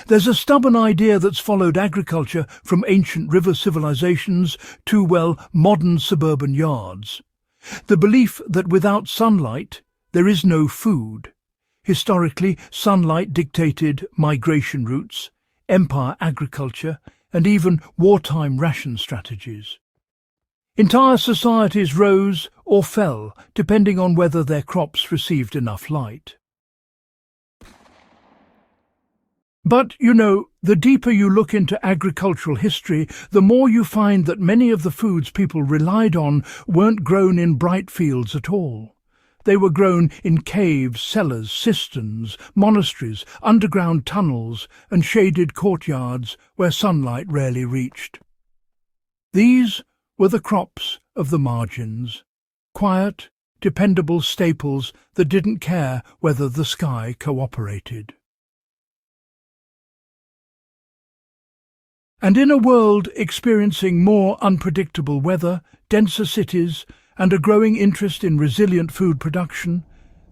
There's a stubborn idea that's followed agriculture from ancient river civilizations to, well, modern suburban yards. The belief that without sunlight, there is no food. Historically, sunlight dictated migration routes, empire agriculture, and even wartime ration strategies. Entire societies rose or fell depending on whether their crops received enough light. But, the deeper you look into agricultural history, the more you find that many of the foods people relied on weren't grown in bright fields at all. They were grown in caves, cellars, cisterns, monasteries, underground tunnels, and shaded courtyards where sunlight rarely reached. These were the crops of the margins, quiet, dependable staples that didn't care whether the sky cooperated. And in a world experiencing more unpredictable weather, denser cities, and a growing interest in resilient food production,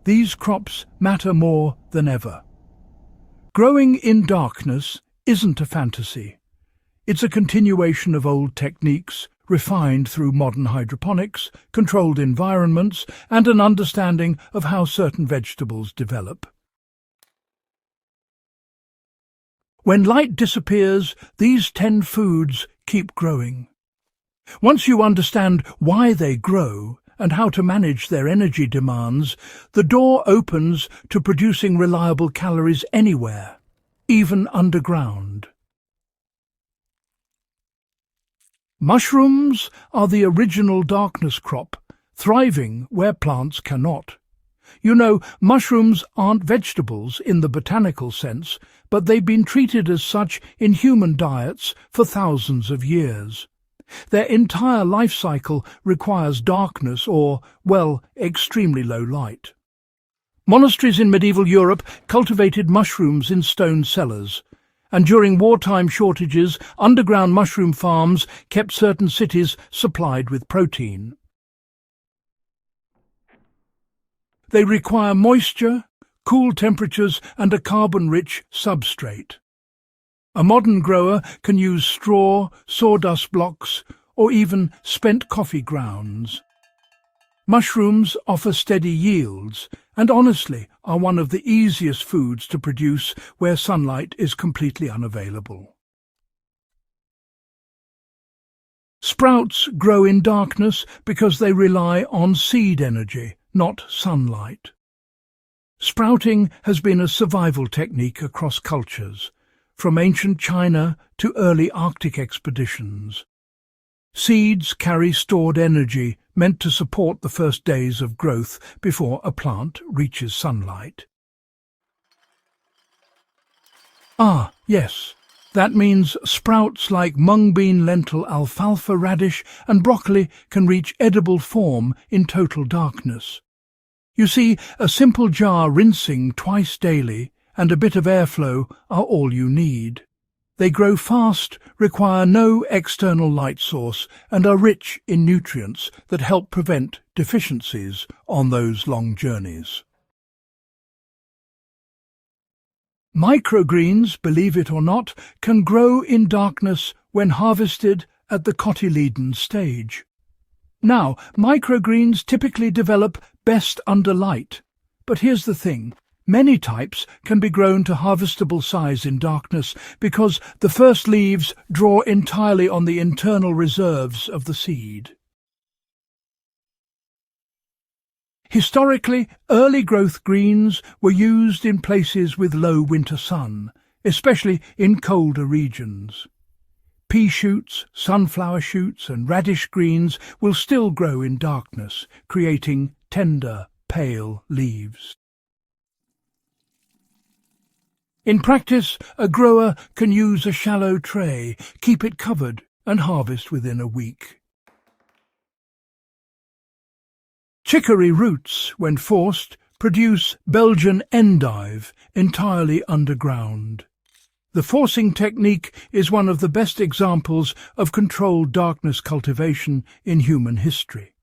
these crops matter more than ever. Growing in darkness isn't a fantasy. It's a continuation of old techniques, refined through modern hydroponics, controlled environments, and an understanding of how certain vegetables develop. When light disappears, these 10 foods keep growing. Once you understand why they grow and how to manage their energy demands, the door opens to producing reliable calories anywhere, even underground. Mushrooms are the original darkness crop, thriving where plants cannot. Mushrooms aren't vegetables in the botanical sense, but they've been treated as such in human diets for thousands of years. Their entire life cycle requires darkness or, extremely low light. Monasteries in medieval Europe cultivated mushrooms in stone cellars, and during wartime shortages, underground mushroom farms kept certain cities supplied with protein. They require moisture, cool temperatures, and a carbon-rich substrate. A modern grower can use straw, sawdust blocks, or even spent coffee grounds. Mushrooms offer steady yields, and honestly are one of the easiest foods to produce where sunlight is completely unavailable. Sprouts grow in darkness because they rely on seed energy, not sunlight. Sprouting has been a survival technique across cultures, from ancient China to early Arctic expeditions. Seeds carry stored energy meant to support the first days of growth before a plant reaches sunlight. Yes, that means sprouts like mung bean, lentil, alfalfa, radish and broccoli can reach edible form in total darkness. You see, a simple jar rinsing twice daily and a bit of airflow are all you need. They grow fast, require no external light source, and are rich in nutrients that help prevent deficiencies on those long journeys. Microgreens, believe it or not, can grow in darkness when harvested at the cotyledon stage. Now, microgreens typically develop best under light. But here's the thing. Many types can be grown to harvestable size in darkness because the first leaves draw entirely on the internal reserves of the seed. Historically, early growth greens were used in places with low winter sun, especially in colder regions. Pea shoots, sunflower shoots and radish greens will still grow in darkness, creating tender, pale leaves. In practice, a grower can use a shallow tray, keep it covered, and harvest within a week. Chicory roots, when forced, produce Belgian endive entirely underground. The forcing technique is one of the best examples of controlled darkness cultivation in human history.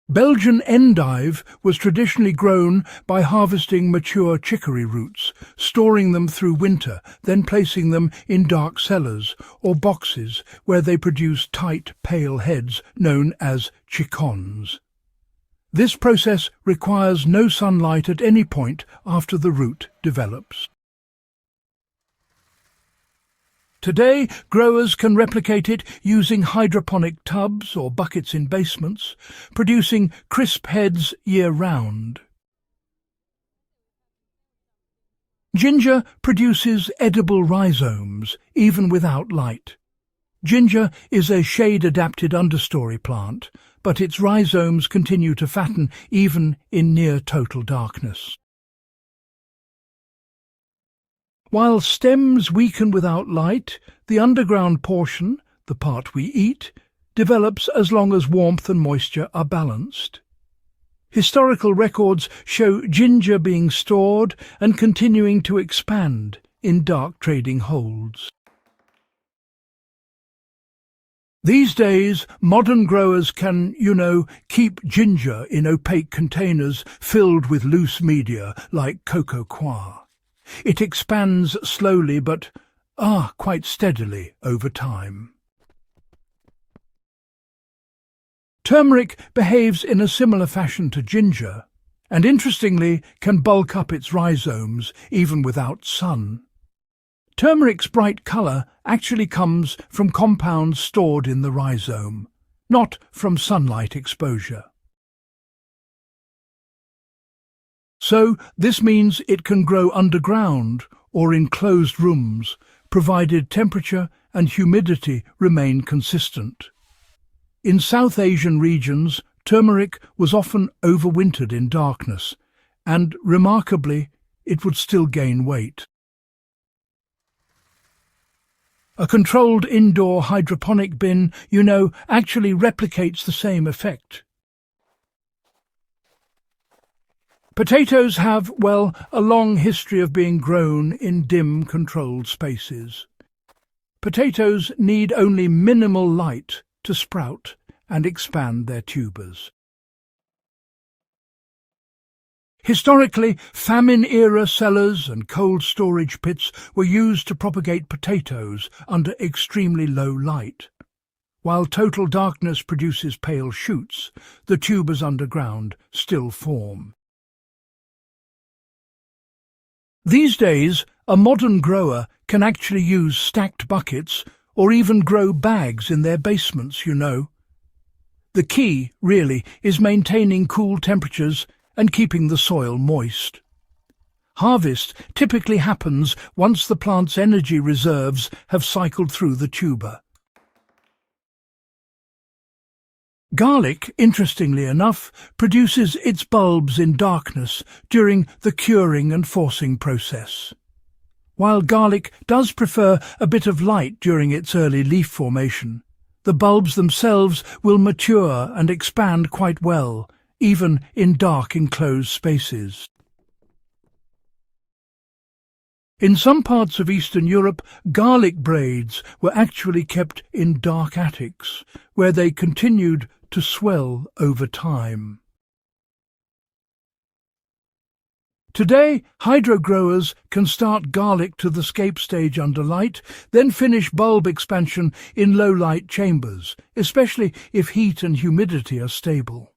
Belgian endive was traditionally grown by harvesting mature chicory roots, storing them through winter, then placing them in dark cellars or boxes where they produce tight, pale heads known as chicons. This process requires no sunlight at any point after the root develops. Today, growers can replicate it using hydroponic tubs or buckets in basements, producing crisp heads year-round. Ginger produces edible rhizomes, even without light. Ginger is a shade-adapted understory plant, but its rhizomes continue to fatten even in near-total darkness. While stems weaken without light, the underground portion, the part we eat, develops as long as warmth and moisture are balanced. Historical records show ginger being stored and continuing to expand in dark trading holds. These days, modern growers can, keep ginger in opaque containers filled with loose media like coco coir. It expands slowly but, quite steadily over time. Turmeric behaves in a similar fashion to ginger, and interestingly can bulk up its rhizomes even without sun. Turmeric's bright colour actually comes from compounds stored in the rhizome, not from sunlight exposure. So this means it can grow underground or in closed rooms, provided temperature and humidity remain consistent. In South Asian regions, turmeric was often overwintered in darkness, and, remarkably, it would still gain weight. A controlled indoor hydroponic bin, actually replicates the same effect. Potatoes have, a long history of being grown in dim, controlled spaces. Potatoes need only minimal light to sprout and expand their tubers. Historically, famine-era cellars and cold storage pits were used to propagate potatoes under extremely low light. While total darkness produces pale shoots, the tubers underground still form. These days, a modern grower can actually use stacked buckets or even grow bags in their basements, The key, really, is maintaining cool temperatures and keeping the soil moist. Harvest typically happens once the plant's energy reserves have cycled through the tuber. Garlic, interestingly enough, produces its bulbs in darkness during the curing and forcing process. While garlic does prefer a bit of light during its early leaf formation, the bulbs themselves will mature and expand quite well, even in dark enclosed spaces. In some parts of Eastern Europe, garlic braids were actually kept in dark attics, where they continued to swell over time. Today, hydro growers can start garlic to the scape stage under light, then finish bulb expansion in low-light chambers, especially if heat and humidity are stable.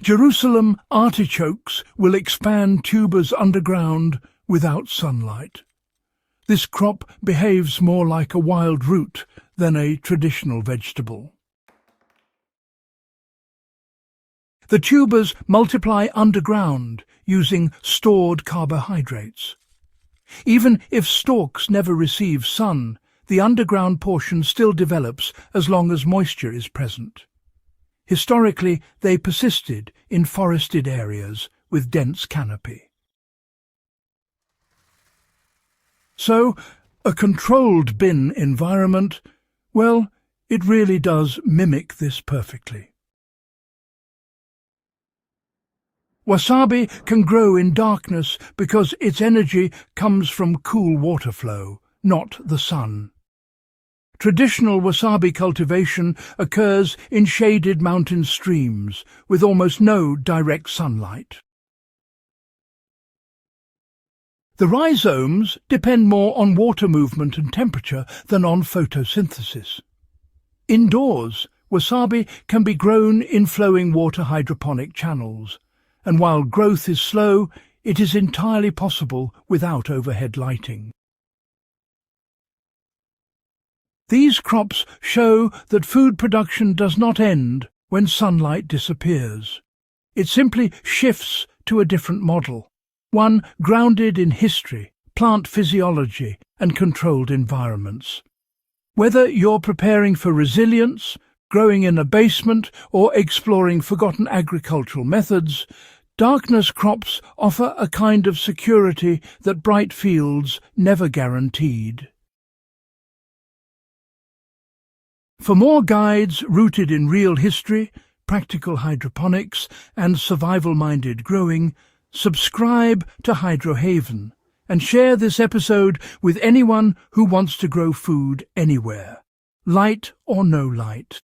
Jerusalem artichokes will expand tubers underground without sunlight. This crop behaves more like a wild root than a traditional vegetable. The tubers multiply underground using stored carbohydrates. Even if stalks never receive sun, the underground portion still develops as long as moisture is present. Historically, they persisted in forested areas with dense canopy. So, a controlled bin environment, it really does mimic this perfectly. Wasabi can grow in darkness because its energy comes from cool water flow, not the sun. Traditional wasabi cultivation occurs in shaded mountain streams with almost no direct sunlight. The rhizomes depend more on water movement and temperature than on photosynthesis. Indoors, wasabi can be grown in flowing water hydroponic channels, and while growth is slow, it is entirely possible without overhead lighting. These crops show that food production does not end when sunlight disappears. It simply shifts to a different model, one grounded in history, plant physiology, and controlled environments. Whether you're preparing for resilience, growing in a basement, or exploring forgotten agricultural methods, darkness crops offer a kind of security that bright fields never guaranteed. For more guides rooted in real history, practical hydroponics, and survival-minded growing, subscribe to HydroHaven and share this episode with anyone who wants to grow food anywhere, light or no light.